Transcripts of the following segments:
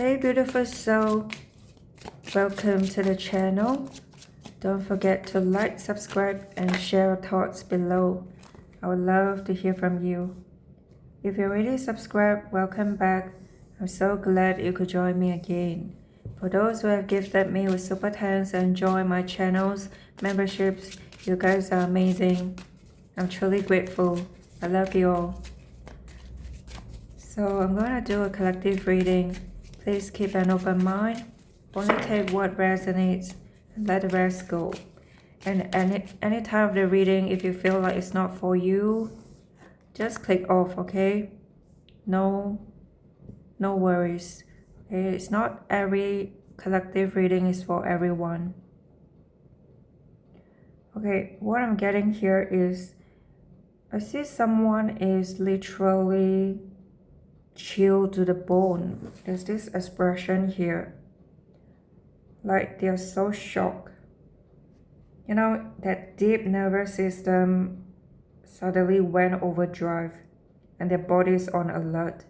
Hey beautiful soul, welcome to the channel. Don't forget to like, subscribe and share your thoughts below. I would love to hear from you. If you already subscribed, welcome back. I'm so glad you could join me again. For those who have gifted me with super thanks and joined my channel's memberships, you guys are amazing. I'm truly grateful. I love you all. So I'm going to do a collective reading. Please keep an open mind. Only take what resonates and let the rest go. And any time of the reading, if you feel like it's not for you, just click off, okay? No worries. Okay? It's not every collective reading is for everyone. Okay, what I'm getting here is I see someone is literally chilled to the bone. There's this expression here, like they're so shocked. You know, that deep nervous system suddenly went overdrive and their body is on alert.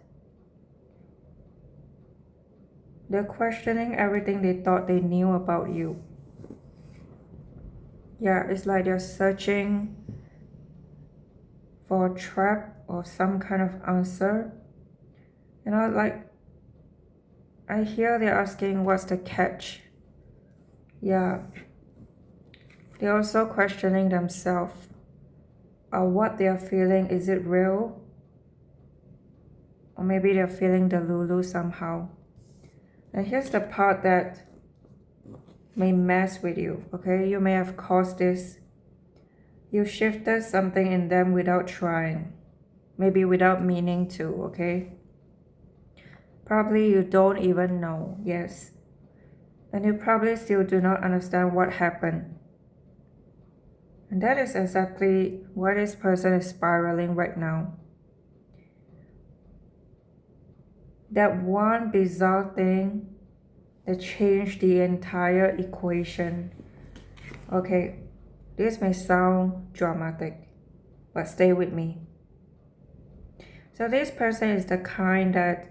They're questioning everything they thought they knew about you. Yeah, it's like they're searching for a trap or some kind of answer. You know, like I hear they're asking what's the catch. Yeah, they're also questioning themselves. What they're feeling, is it real? Or maybe they're feeling the Lulu somehow. And here's the part that may mess with you, okay? You may have caused this. You shifted something in them without trying. Maybe without meaning to, okay? Probably you don't even know, yes. And you probably still do not understand what happened. And that is exactly what this person is spiraling right now. That one bizarre thing that changed the entire equation. Okay, this may sound dramatic, but stay with me. So this person is the kind that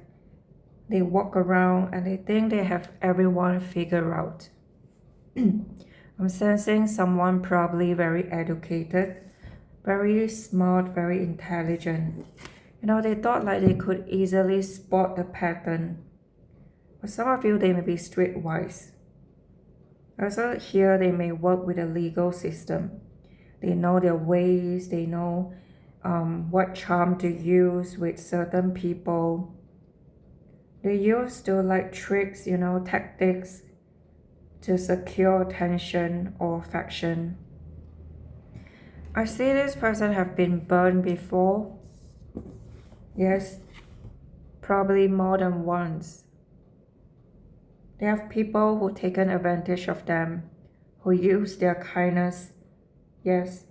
they walk around and they think they have everyone figured out. I'm sensing someone probably very educated, very smart, very intelligent. You know, they thought like they could easily spot the pattern. For some of you, they may be streetwise. Also here, they may work with the legal system. They know their ways, they know what charm to use with certain people. They use to like tricks, you know, tactics to secure attention or affection. I see this person have been burned before. Yes, probably more than once. They have people who taken advantage of them, who use their kindness. Yes,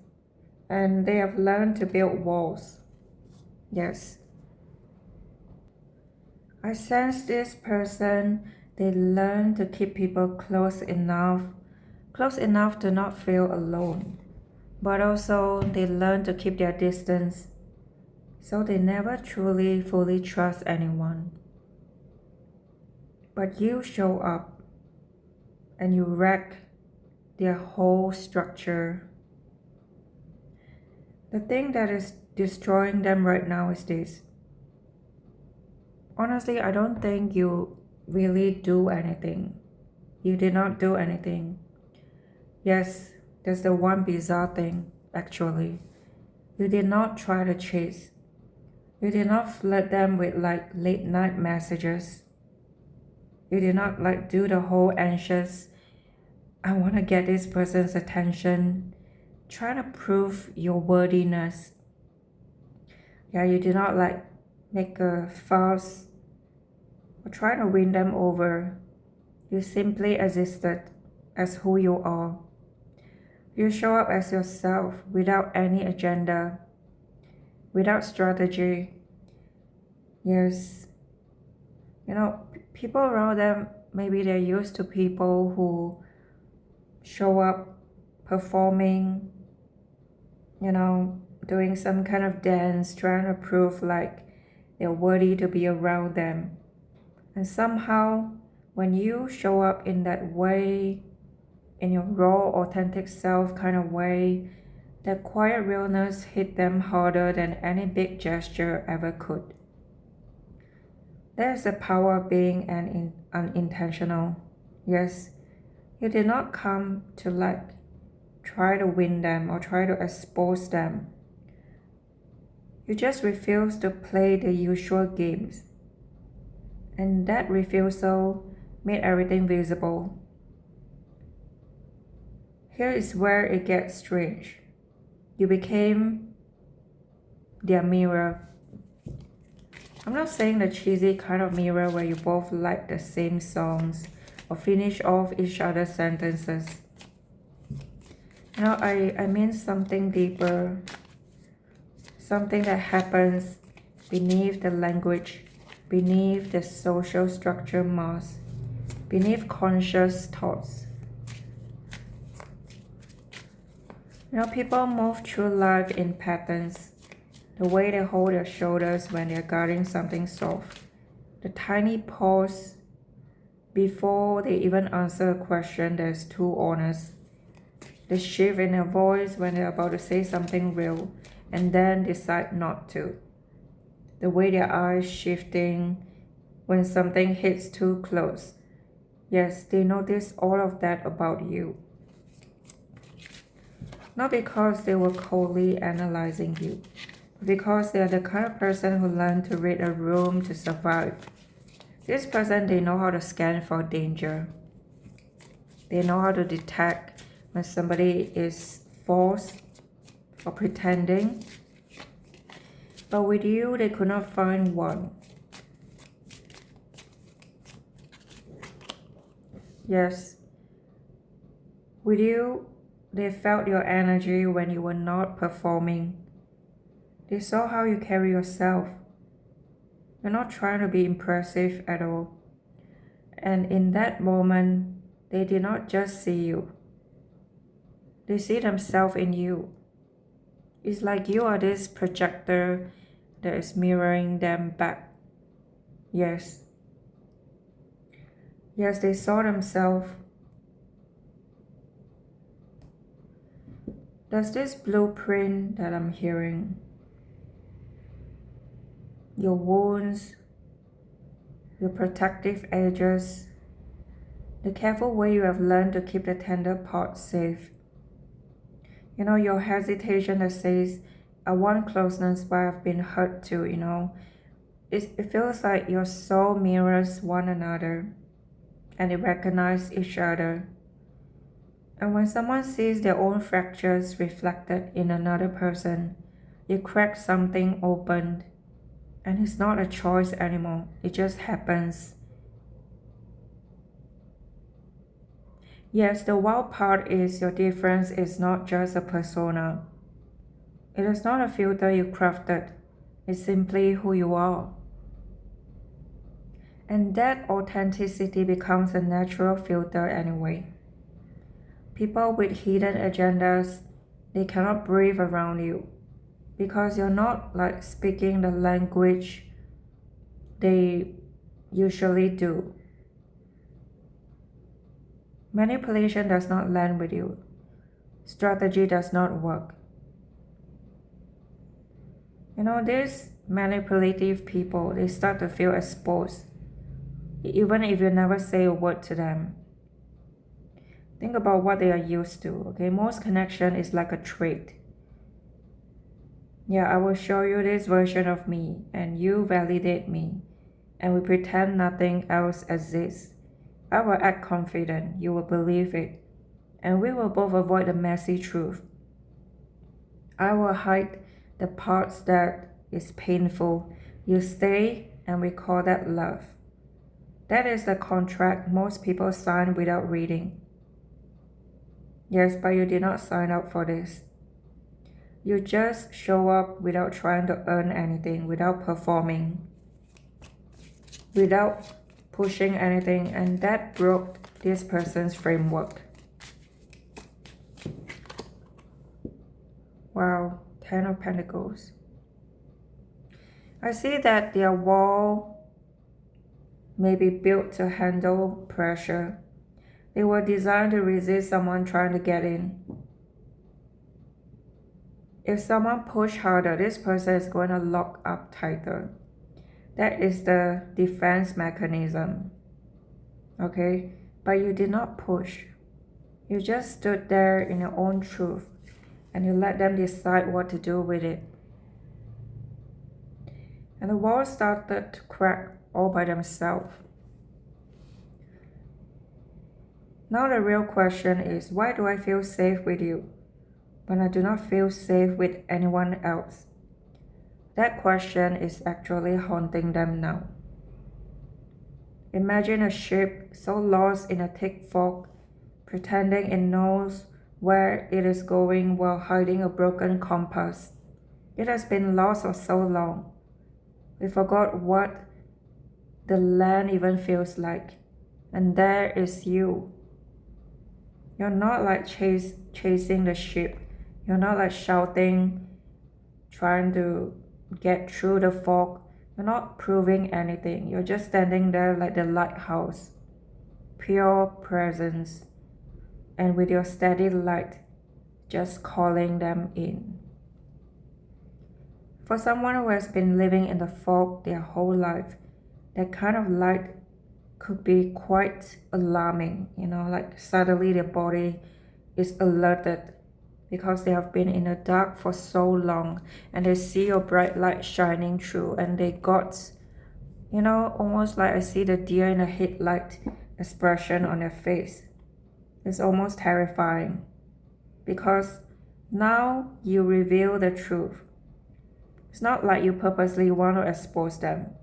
and they have learned to build walls. Yes. I sense this person, they learn to keep people close enough to not feel alone. But also they learn to keep their distance, so they never truly fully trust anyone. But you show up and you wreck their whole structure. The thing that is destroying them right now is this. Honestly, I don't think you really do anything. You did not do anything. Yes, there's the one bizarre thing, actually. You did not try to chase. You did not flood them with like late night messages. You did not like do the whole anxious, I want to get this person's attention, trying to prove your worthiness. Yeah, you did not like make a fuss or try to win them over. You simply existed as who you are. You show up as yourself without any agenda, without strategy. Yes, you know, people around them, maybe they're used to people who show up performing, you know, doing some kind of dance, trying to prove like they're worthy to be around them. And somehow, when you show up in that way, in your raw, authentic self kind of way, that quiet realness hit them harder than any big gesture ever could. There's the power of being unintentional. Yes, you did not come to try to win them or try to expose them. You just refuse to play the usual games. And that refusal made everything visible. Here is where it gets strange. You became their mirror. I'm not saying the cheesy kind of mirror where you both like the same songs or finish off each other's sentences. I mean something deeper, something that happens beneath the language, beneath the social structure mask, beneath conscious thoughts. People move through life in patterns. The way they hold their shoulders when they're guarding something soft. The tiny pause before they even answer a question that is too honest. The shift in their voice when they're about to say something real and then decide not to. The way their eyes shifting when something hits too close. Yes, they notice all of that about you. Not because they were coldly analyzing you, but because they are the kind of person who learned to read a room to survive. This person, they know how to scan for danger. They know how to detect when somebody is false or pretending. But with you, they could not find one. Yes. With you, they felt your energy when you were not performing. They saw how you carry yourself. You're not trying to be impressive at all. And in that moment, they did not just see you. They see themselves in you. It's like you are this projector that is mirroring them back. Yes. Yes, they saw themselves. There's this blueprint that I'm hearing. Your wounds, your protective edges, the careful way you have learned to keep the tender parts safe. Your hesitation that says, I want closeness but I've been hurt too, It feels like your soul mirrors one another and they recognize each other. And when someone sees their own fractures reflected in another person, you crack something open. And it's not a choice anymore. It just happens. Yes, the wild part is your difference is not just a persona. It is not a filter you crafted. It's simply who you are. And that authenticity becomes a natural filter anyway. People with hidden agendas, they cannot breathe around you because you're not speaking the language they usually do. Manipulation does not land with you. Strategy does not work. These manipulative people, they start to feel exposed, even if you never say a word to them. Think about what they are used to, okay? Most connection is like a trait. Yeah, I will show you this version of me, and you validate me, and we pretend nothing else exists. I will act confident, you will believe it, and we will both avoid the messy truth. I will hide the parts that is painful. You stay, and we call that love. That is the contract most people sign without reading. Yes, but you did not sign up for this. You just show up without trying to earn anything, without performing, without pushing anything, and that broke this person's framework. Wow, 10 of Pentacles. I see that their wall may be built to handle pressure. They were designed to resist someone trying to get in. If someone pushes harder, this person is going to lock up tighter. That is the defense mechanism. Okay? But you did not push. You just stood there in your own truth and you let them decide what to do with it. And the walls started to crack all by themselves. Now the real question is, why do I feel safe with you when I do not feel safe with anyone else? That question is actually haunting them now. Imagine a ship so lost in a thick fog, pretending it knows where it is going while hiding a broken compass. It has been lost for so long. We forgot what the land even feels like. And there is you. You're not like chasing the ship. You're not like shouting, trying to get through the fog. You're not proving anything. You're just standing there like the lighthouse. Pure presence. And with your steady light, just calling them in. For someone who has been living in the fog their whole life, that kind of light could be quite alarming, like suddenly their body is alerted because they have been in the dark for so long and they see your bright light shining through and they got, almost like I see the deer in the headlight expression on their face. It's almost terrifying because now you reveal the truth. It's not like you purposely want to expose them,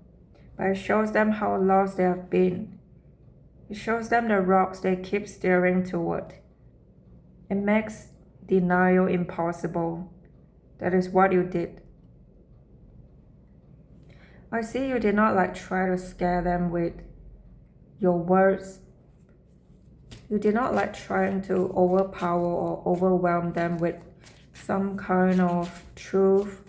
but it shows them how lost they have been. It shows them the rocks they keep steering toward. It makes denial impossible. That is what you did. I see you did not try to scare them with your words. You did not trying to overpower or overwhelm them with some kind of truth.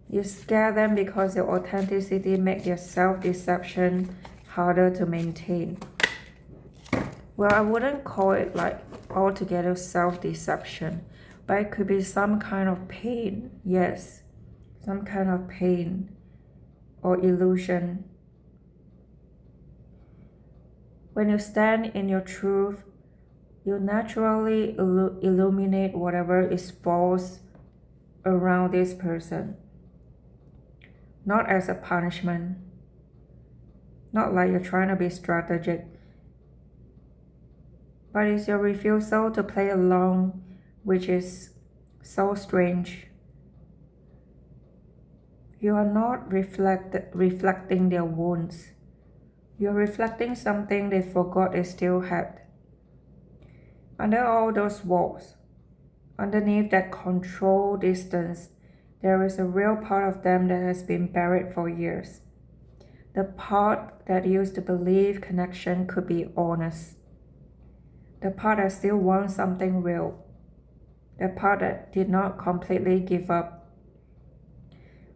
You scare them because your authenticity makes your self-deception harder to maintain. Well, I wouldn't call it altogether self-deception, but it could be some kind of pain. Yes, some kind of pain or illusion. When you stand in your truth, you naturally illuminate whatever is false around this person. Not as a punishment. Not like you're trying to be strategic. But it's your refusal to play along, which is so strange. You are not reflecting their wounds. You're reflecting something they forgot they still had. Under all those walls, underneath that control distance, there is a real part of them that has been buried for years. The part that used to believe connection could be honest. The part that still wants something real. The part that did not completely give up.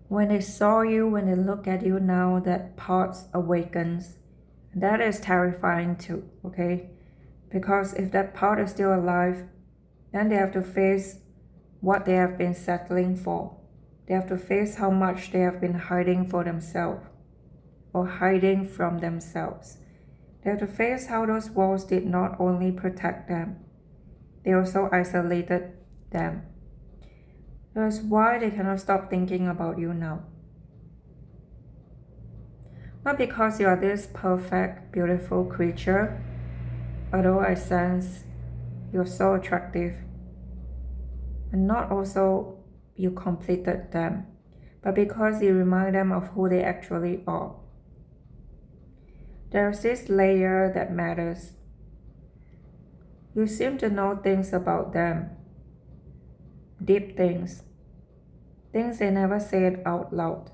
When they saw you, when they look at you now, that part awakens. That is terrifying too, okay? Because if that part is still alive, then they have to face what they have been settling for. They have to face how much they have been hiding for themselves or hiding from themselves. They have to face how those walls did not only protect them, they also isolated them. That's why they cannot stop thinking about you now. Not because you are this perfect, beautiful creature, although I sense you're so attractive. And not also you completed them, but because you remind them of who they actually are. There's this layer that matters. You seem to know things about them. Deep things. Things they never said out loud.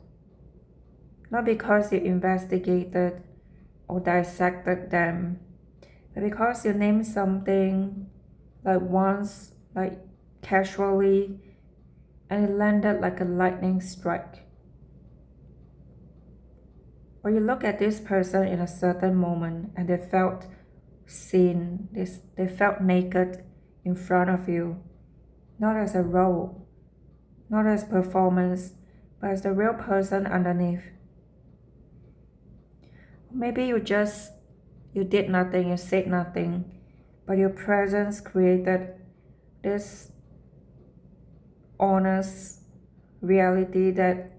Not because you investigated or dissected them, but because you named something once, casually, and it landed like a lightning strike. or you look at this person in a certain moment and they felt seen, they felt naked in front of you, not as a role, not as performance, but as the real person underneath. Maybe you did nothing, you said nothing, but your presence created this honest reality that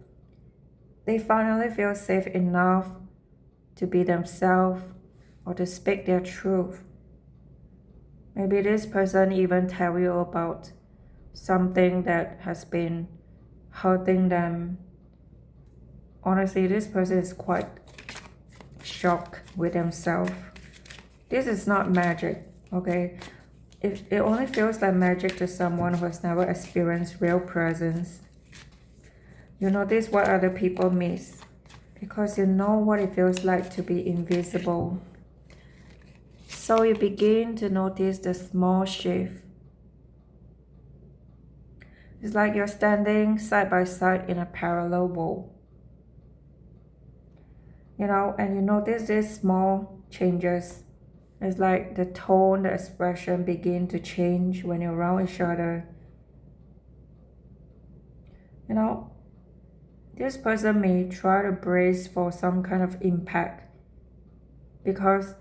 they finally feel safe enough to be themselves or to speak their truth. Maybe this person even tell you about something that has been hurting them. Honestly, this person is quite shocked with themselves. This is not magic, okay? It only feels like magic to someone who has never experienced real presence. You notice what other people miss because you know what it feels like to be invisible. So you begin to notice the small shift. It's like you're standing side by side in a parallel wall. And you notice these small changes. It's like the tone, the expression begin to change when you're around each other. This person may try to brace for some kind of impact because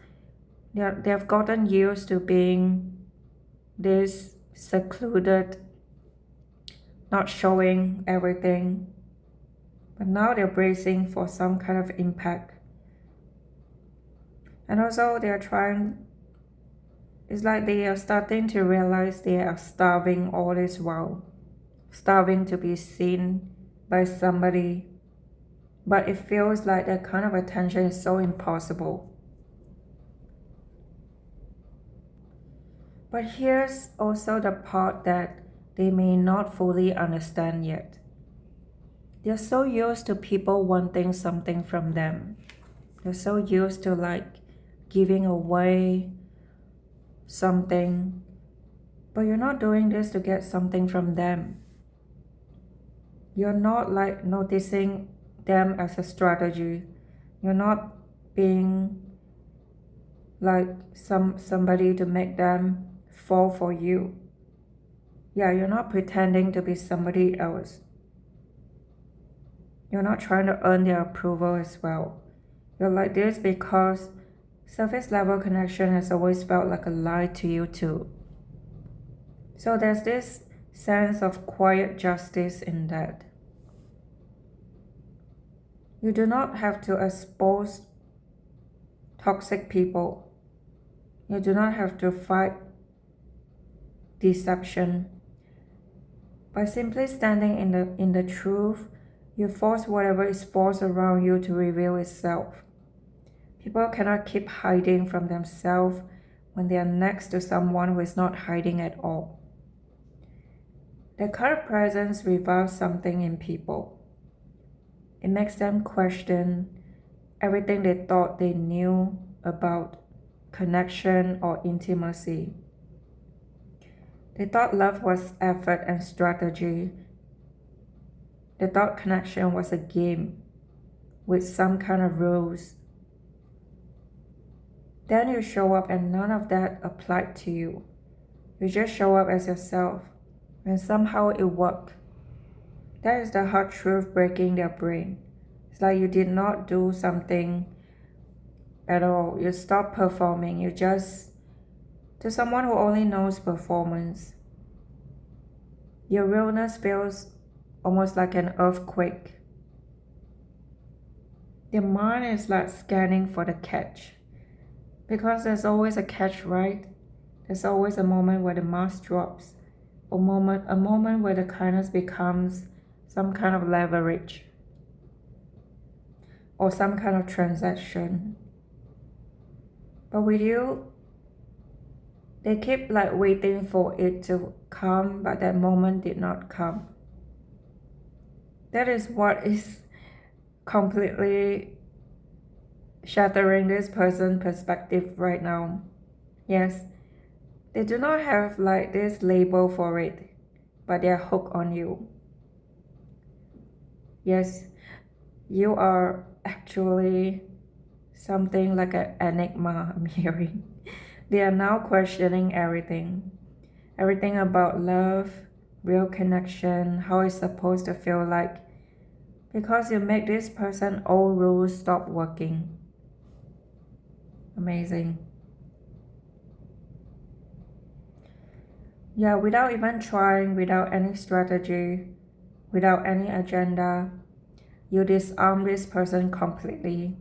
they've gotten used to being this secluded, not showing everything. But now they're bracing for some kind of impact. And also it's like they are starting to realize they are starving all this while. Starving to be seen by somebody. But it feels like that kind of attention is so impossible. But here's also the part that they may not fully understand yet. They're so used to people wanting something from them. They're so used to giving away something. But you're not doing this to get something from them. You're not noticing them as a strategy. You're not being like somebody to make them fall for you. Yeah, you're not pretending to be somebody else. You're not trying to earn their approval as well. You're like this because surface level connection has always felt like a lie to you too. So there's this sense of quiet justice in that. You do not have to expose toxic people. You do not have to fight deception. By simply standing in the truth, you force whatever is forced around you to reveal itself. People cannot keep hiding from themselves when they are next to someone who is not hiding at all. Their kind of presence revives something in people. It makes them question everything they thought they knew about connection or intimacy. They thought love was effort and strategy. They thought connection was a game with some kind of rules. Then you show up and none of that applied to you. You just show up as yourself and somehow it worked. That is the hard truth breaking their brain. It's like you did not do something at all. You stopped performing. You just, to someone who only knows performance, your realness feels almost like an earthquake. Your mind is like scanning for the catch. Because there's always a catch, right? There's always a moment where the mask drops. A moment where the kindness becomes some kind of leverage. Or some kind of transaction. But with you, they keep waiting for it to come, but that moment did not come. That is what is completely shattering this person's perspective right now. Yes, they do not have this label for it, but they are hooked on you. Yes, you are actually something like an enigma I'm hearing. They are now questioning everything. Everything about love, real connection, how it's supposed to feel like. Because you make this person old rules stop working. Amazing. Yeah, without even trying, without any strategy, without any agenda, you disarm this person completely.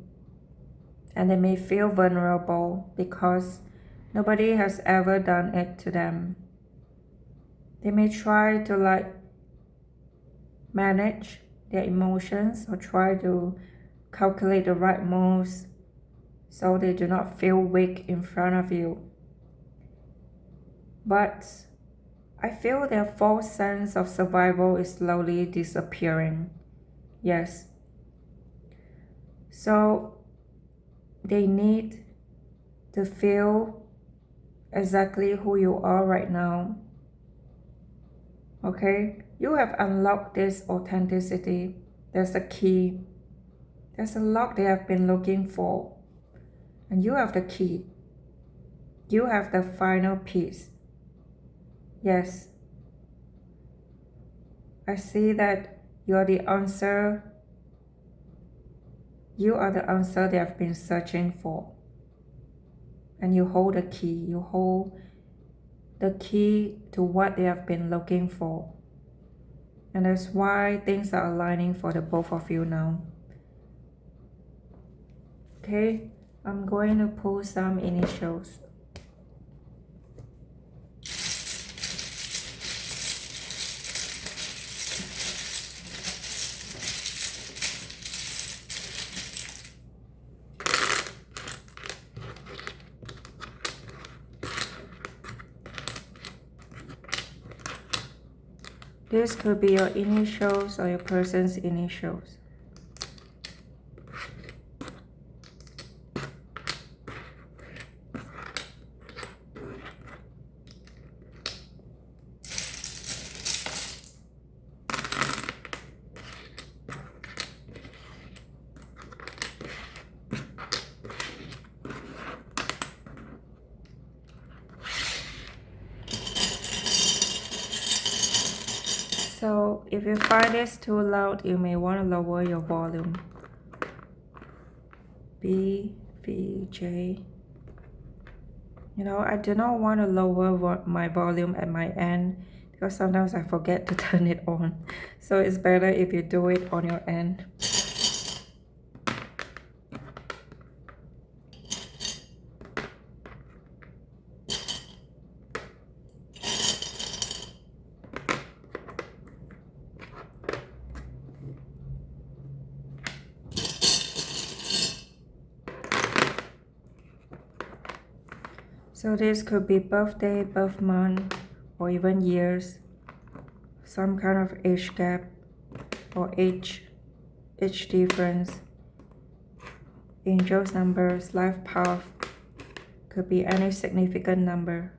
And they may feel vulnerable because nobody has ever done it to them. They may try to manage their emotions or try to calculate the right moves so they do not feel weak in front of you. But I feel their false sense of survival is slowly disappearing. Yes. So they need to feel exactly who you are right now. Okay? You have unlocked this authenticity. There's a key. There's a lock they have been looking for. And you have the key. You have the final piece. Yes. I see that you are the answer. You are the answer they have been searching for. And you hold the key. You hold the key to what they have been looking for. And that's why things are aligning for the both of you now. Okay, I'm going to pull some initials. This could be your initials or your person's initials. So if you find this too loud, you may want to lower your volume. B, V, J. You know, I do not want to lower my volume at my end because sometimes I forget to turn it on. So it's better if you do it on your end. So this could be birthday, birth month, or even years. Some kind of age gap or age difference. Angels numbers, life path, could be any significant number.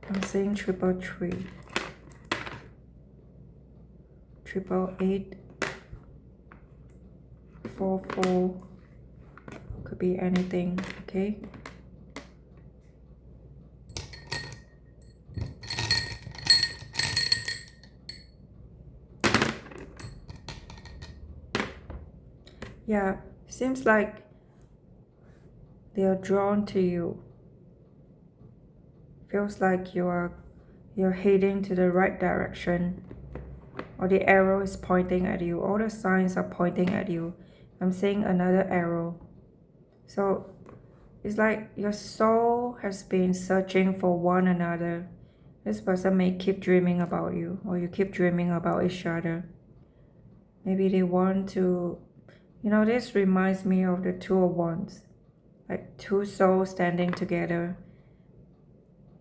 I'm seeing 333, 888, 44, could be anything, okay? Yeah, seems like they are drawn to you. Feels like you're heading to the right direction, or the arrow is pointing at you. All the signs are pointing at you. I'm seeing another arrow. So it's like your soul has been searching for one another. This person may keep dreaming about you, or you keep dreaming about each other. Maybe they want to, this reminds me of the Two of Wands, like two souls standing together.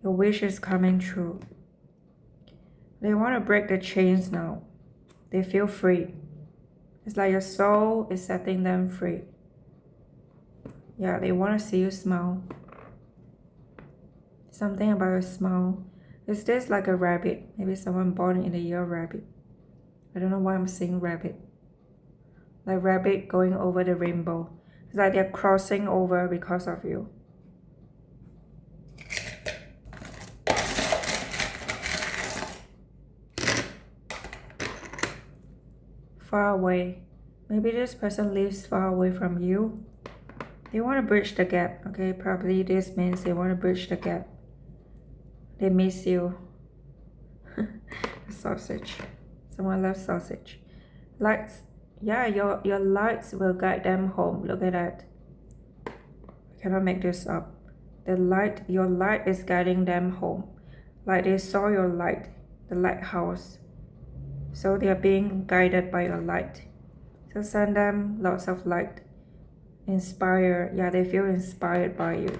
Your wish is coming true. They want to break the chains now. They feel free. It's like your soul is setting them free. Yeah, they want to see you smile. Something about your smile. Is this like a rabbit? Maybe someone born in the year rabbit. I don't know why I'm saying rabbit. Like rabbit going over the rainbow. It's like they're crossing over because of you. Far away. Maybe this person lives far away from you. They want to bridge the gap. Okay, probably this means they want to bridge the gap. They miss you. Sausage. Someone loves sausage. Lights. Yeah, your lights will guide them home. Look at that. I cannot make this up. Your light is guiding them home. Like they saw your light, the lighthouse. So they are being guided by your light. So send them lots of light. Inspire. Yeah, they feel inspired by you.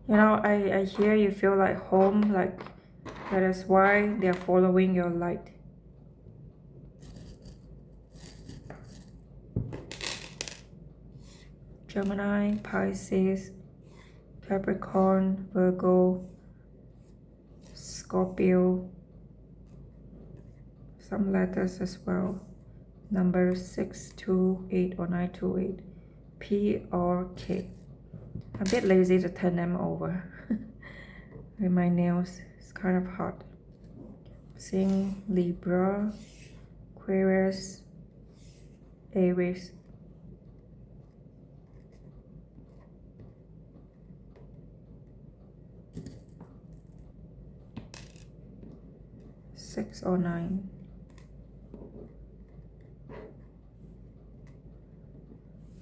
You know, I hear you feel like home, like that is why they're following your light. Gemini, Pisces, Capricorn, Virgo, Scorpio, some letters as well. Number 628 or 928, P or K. I'm a bit lazy to turn them over with my nails. It's kind of hard. Seeing Libra, Aquarius, Aries. Six or nine.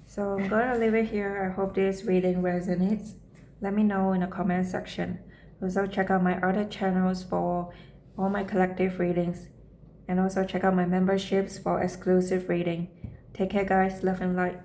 So I'm gonna leave it here. I hope this reading resonates. Let me know in the comment section. Also check out my other channels for all my collective readings. And also check out my memberships for exclusive reading. Take care guys, love and light.